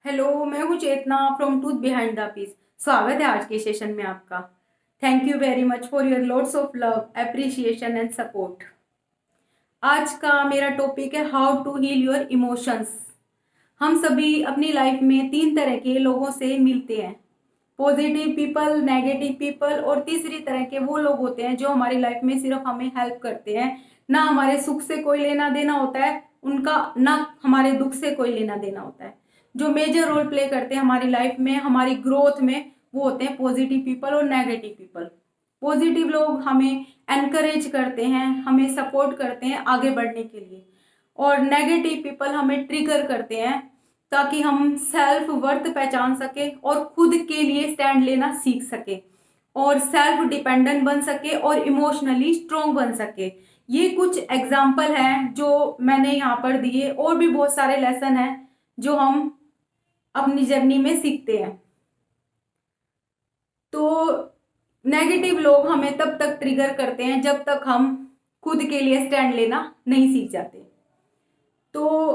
Hello, मैं हूँ Chetna from truth behind the peace. स्वागत है आज के सेशन में आपका। Thank you very much for your lots of love, appreciation and support. आज का मेरा टॉपिक है how to heal your emotions. हम सभी अपनी लाइफ में तीन तरह के लोगों से मिलते हैं, पॉजिटिव पीपल, नेगेटिव पीपल और तीसरी तरह के वो लोग होते हैं जो हमारी लाइफ में सिर्फ हमें हेल्प करते हैं। ना हमारे सुख से कोई लेना देना होता है उनका, ना हमारे दुख से कोई लेना देना होता है। जो मेजर रोल प्ले करते हैं हमारी लाइफ में, हमारी ग्रोथ में, वो होते हैं पॉजिटिव पीपल और नेगेटिव पीपल। पॉजिटिव लोग हमें एनकरेज करते हैं, हमें सपोर्ट करते हैं आगे बढ़ने के लिए, और नेगेटिव पीपल हमें ट्रिगर करते हैं ताकि हम सेल्फ वर्थ पहचान सके और खुद के लिए स्टैंड लेना सीख सके और सेल्फ डिपेंडेंट बन सके और इमोशनली स्ट्रोंग बन सके। ये कुछ एग्जाम्पल हैं जो मैंने यहाँ पर दिए, और भी बहुत सारे लेसन हैं जो हम अपनी जर्नी में सीखते हैं। तो नेगेटिव लोग हमें तब तक ट्रिगर करते हैं जब तक हम खुद के लिए स्टैंड लेना नहीं सीख जाते। तो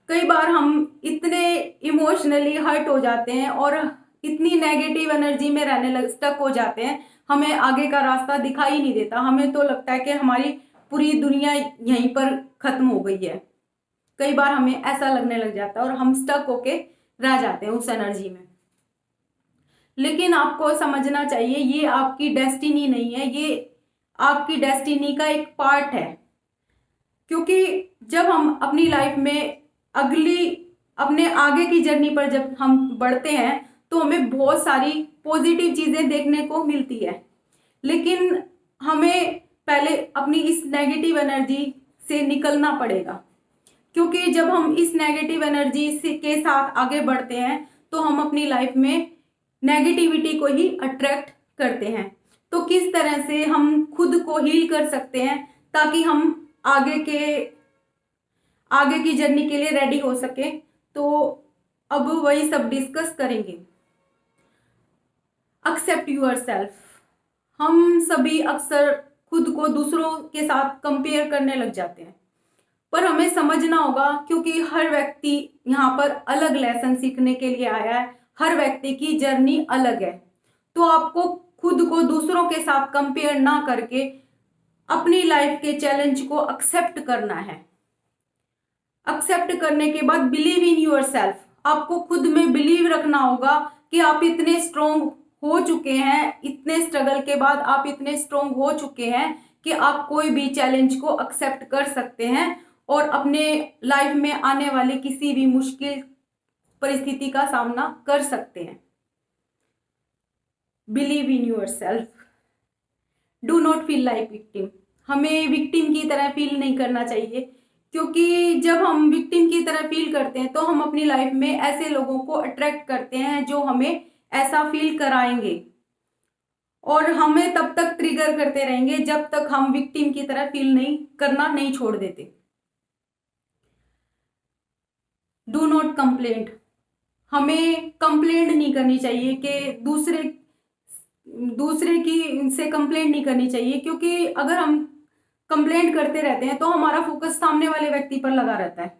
कई बार हम इतने इमोशनली हर्ट हो जाते हैं और इतनी नेगेटिव एनर्जी में रहने लग स्टक हो जाते हैं, हमें आगे का रास्ता दिखाई नहीं देता। हमें तो लगता है कि हमारी पूरी दुनिया यहीं पर खत्म हो गई है। कई बार हमें ऐसा लगने लग जाता है और हम स्टक होके रह जाते हैं उस एनर्जी में। लेकिन आपको समझना चाहिए ये आपकी डेस्टिनी नहीं है, ये आपकी डेस्टिनी का एक पार्ट है। क्योंकि जब हम अपनी लाइफ में अपने आगे की जर्नी पर जब हम बढ़ते हैं तो हमें बहुत सारी पॉजिटिव चीजें देखने को मिलती है, लेकिन हमें पहले अपनी इस नेगेटिव एनर्जी से निकलना पड़ेगा। क्योंकि जब हम इस नेगेटिव एनर्जी से के साथ आगे बढ़ते हैं तो हम अपनी लाइफ में नेगेटिविटी को ही अट्रैक्ट करते हैं। तो किस तरह से हम खुद को हील कर सकते हैं ताकि हम आगे की जर्नी के लिए रेडी हो सके, तो अब वही सब डिस्कस करेंगे। Accept yourself. हम सभी अक्सर खुद को दूसरों के साथ कंपेयर करने लग जाते हैं, पर हमें समझना होगा क्योंकि हर व्यक्ति यहाँ पर अलग लेसन सीखने के लिए आया है। हर व्यक्ति की जर्नी अलग है, तो आपको खुद को दूसरों के साथ कंपेयर ना करके अपनी लाइफ के चैलेंज को एक्सेप्ट करना है। एक्सेप्ट करने के बाद बिलीव इन यूर सेल्फ। आपको खुद में बिलीव रखना होगा कि आप इतने स्ट्रोंग हो चुके हैं, इतने स्ट्रगल के बाद आप इतने स्ट्रोंग हो चुके हैं कि आप कोई भी चैलेंज को एक्सेप्ट कर सकते हैं और अपने लाइफ में आने वाले किसी भी मुश्किल परिस्थिति का सामना कर सकते हैं। Believe in yourself. Do not feel like victim. हमें विक्टिम की तरह फील नहीं करना चाहिए, क्योंकि जब हम विक्टिम की तरह फील करते हैं तो हम अपनी लाइफ में ऐसे लोगों को अट्रैक्ट करते हैं जो हमें ऐसा फील कराएंगे, और हमें तब तक ट्रिगर करते रहेंगे जब तक हम विक्टिम की तरह फील नहीं छोड़ देते। Do not complaint. हमें कंप्लेंट नहीं करनी चाहिए कि दूसरे की से कंप्लेंट नहीं करनी चाहिए, क्योंकि अगर हम कंप्लेंट करते रहते हैं तो हमारा फोकस सामने वाले व्यक्ति पर लगा रहता है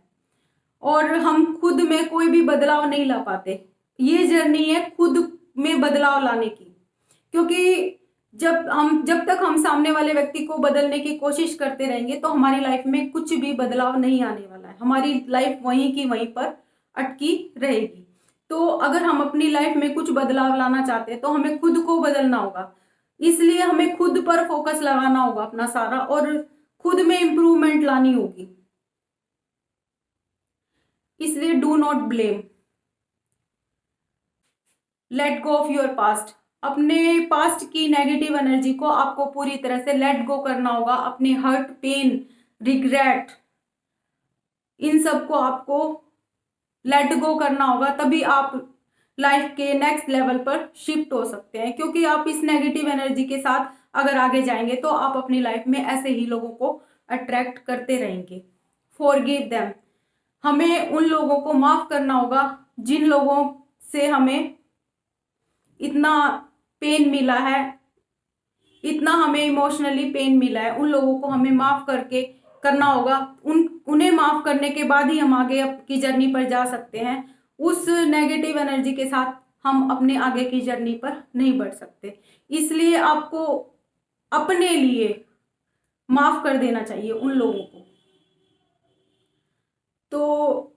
और हम खुद में कोई भी बदलाव नहीं ला पाते। ये जर्नी है खुद में बदलाव लाने की, क्योंकि जब तक हम सामने वाले व्यक्ति को बदलने की कोशिश करते रहेंगे तो हमारी लाइफ में कुछ भी बदलाव नहीं आने वाला है। हमारी लाइफ वहीं की वहीं पर अटकी रहेगी। तो अगर हम अपनी लाइफ में कुछ बदलाव लाना चाहते हैं तो हमें खुद को बदलना होगा। इसलिए हमें खुद पर फोकस लगाना होगा अपना सारा, और खुद में इंप्रूवमेंट लानी होगी। इसलिए do not blame. Let go of your past. अपने पास्ट की नेगेटिव एनर्जी को आपको पूरी तरह से लेट गो करना होगा। अपने हर्ट, पेन, रिग्रेट, इन सब को आपको लेट गो करना होगा, तभी आप लाइफ के नेक्स्ट लेवल पर शिफ्ट हो सकते हैं। क्योंकि आप इस नेगेटिव एनर्जी के साथ अगर आगे जाएंगे तो आप अपनी लाइफ में ऐसे ही लोगों को अट्रैक्ट करते रहेंगे। Forgive them. हमें उन लोगों को माफ करना होगा जिन लोगों से हमें इतना पेन मिला है, इतना हमें इमोशनली पेन मिला है। उन लोगों को हमें माफ करना होगा। उन्हें माफ करने के बाद ही हम आगे की जर्नी पर जा सकते हैं उस नेगेटिव एनर्जी के साथ हम अपने आगे की जर्नी पर नहीं बढ़ सकते। इसलिए आपको अपने लिए माफ कर देना चाहिए उन लोगों को। तो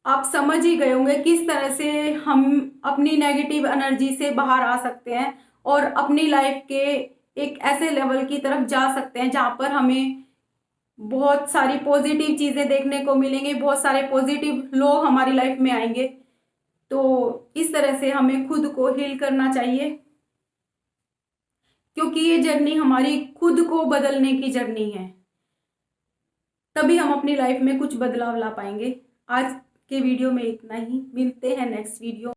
आप समझ ही गए होंगे किस तरह से हम अपनी नेगेटिव एनर्जी से बाहर आ सकते हैं और अपनी लाइफ के एक ऐसे लेवल की तरफ जा सकते हैं जहाँ पर हमें बहुत सारी पॉजिटिव चीज़ें देखने को मिलेंगी, बहुत सारे पॉजिटिव लोग हमारी लाइफ में आएंगे। तो इस तरह से हमें खुद को हील करना चाहिए, क्योंकि ये जर्नी हमारी खुद को बदलने की जर्नी है। तभी हम अपनी लाइफ में कुछ बदलाव ला पाएंगे। आज के वीडियो में इतना ही, मिलते हैं नेक्स्ट वीडियो।